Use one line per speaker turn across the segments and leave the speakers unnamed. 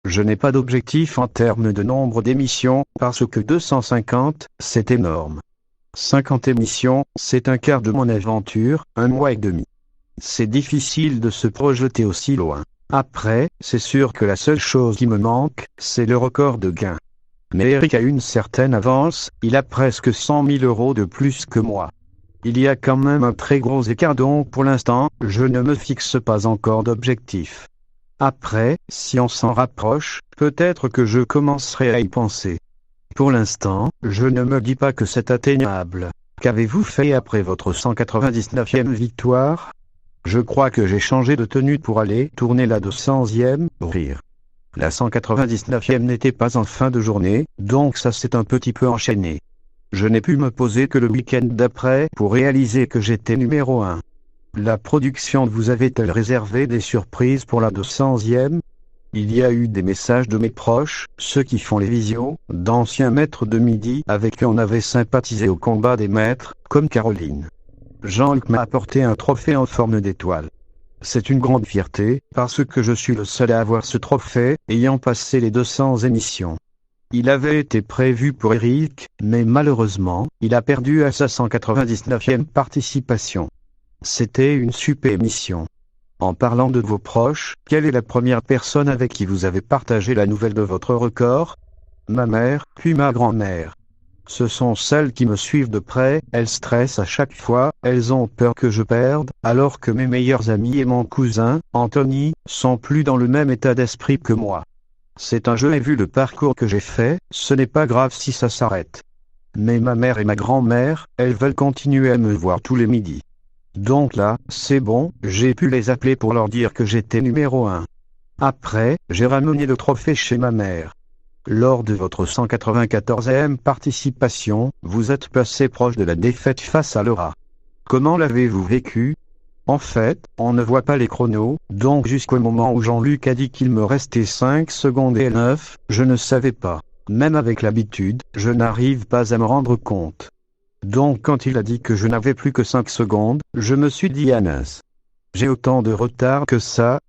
je n'ai pas d'objectif en termes de nombre d'émissions, parce que 250, c'est énorme. 50 émissions, c'est un quart de mon aventure, 1 mois et demi. C'est difficile de se projeter aussi loin. Après, c'est sûr que la seule chose qui me manque, c'est le record de gains. Mais Eric a une certaine avance, il a presque 100 000 € de plus que moi. Il y a quand même un très gros écart, donc pour l'instant, je ne me fixe pas encore d'objectif. Après, si on s'en rapproche, peut-être que je commencerai à y penser. Pour l'instant, je ne me dis pas que c'est atteignable. Qu'avez-vous fait après votre 199e victoire ? Je crois que j'ai changé de tenue pour aller tourner la 200e, rire. La 199e n'était pas en fin de journée, donc ça s'est un petit peu enchaîné. Je n'ai pu me poser que le week-end d'après pour réaliser que j'étais numéro 1. La production vous avait-elle réservé des surprises pour la 200e ? Il y a eu des messages de mes proches, ceux qui font les visios, d'anciens maîtres de midi avec qui on avait sympathisé au combat des maîtres, comme Caroline. Jean-Luc m'a apporté un trophée en forme d'étoile. C'est une grande fierté, parce que je suis le seul à avoir ce trophée, ayant passé les 200 émissions. Il avait été prévu pour Eric, mais malheureusement, il a perdu à sa 199e participation. C'était une super émission. En parlant de vos proches, quelle est la première personne avec qui vous avez partagé la nouvelle de votre record ? Ma mère, puis ma grand-mère. Ce sont celles qui me suivent de près, elles stressent à chaque fois, elles ont peur que je perde, alors que mes meilleurs amis et mon cousin, Anthony, sont plus dans le même état d'esprit que moi. C'est un jeu et vu le parcours que j'ai fait, ce n'est pas grave si ça s'arrête. Mais ma mère et ma grand-mère, elles veulent continuer à me voir tous les midis. Donc là, c'est bon, j'ai pu les appeler pour leur dire que j'étais numéro 1. Après, j'ai ramené le trophée chez ma mère. Lors de votre 194e participation, vous êtes passé proche de la défaite face à Laura. Comment l'avez-vous vécu ? En fait, on ne voit pas les chronos, donc jusqu'au moment où Jean-Luc a dit qu'il me restait 5 secondes et 9, je ne savais pas. Même avec l'habitude, je n'arrive pas à me rendre compte. Donc quand il a dit que je n'avais plus que 5 secondes, je me suis dit Anas. J'ai autant de retard que ça ?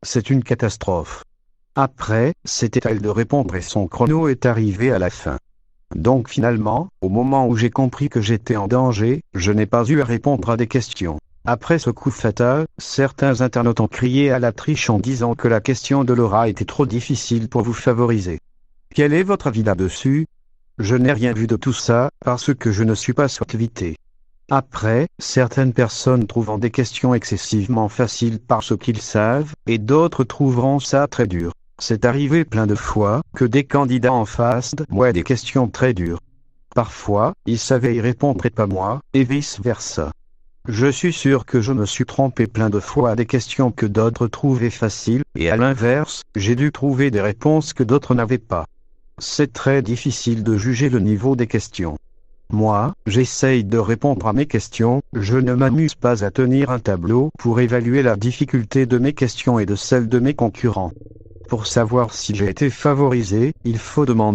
C'est une catastrophe. Après, c'était à elle de répondre et son chrono est arrivé à la fin. Donc finalement, au moment où j'ai compris que j'étais en danger, je n'ai pas eu à répondre à des questions. Après ce coup fatal, certains internautes ont crié à la triche en disant que la question de Laura était trop difficile pour vous favoriser. Quel est votre avis là-dessus ? Je n'ai rien vu de tout ça, parce que je ne suis pas sur Twitter. Après, certaines personnes trouvent des questions excessivement faciles parce qu'ils savent, et d'autres trouveront ça très dur. C'est arrivé plein de fois que des candidats en face de moi des questions très dures. Parfois, ils savaient y répondre et pas moi, et vice-versa. Je suis sûr que je me suis trompé plein de fois à des questions que d'autres trouvaient faciles, et à l'inverse, j'ai dû trouver des réponses que d'autres n'avaient pas. C'est très difficile de juger le niveau des questions. Moi, j'essaye de répondre à mes questions, je ne m'amuse pas à tenir un tableau pour évaluer la difficulté de mes questions et de celles de mes concurrents. Pour savoir si j'ai été favorisé, il faut demander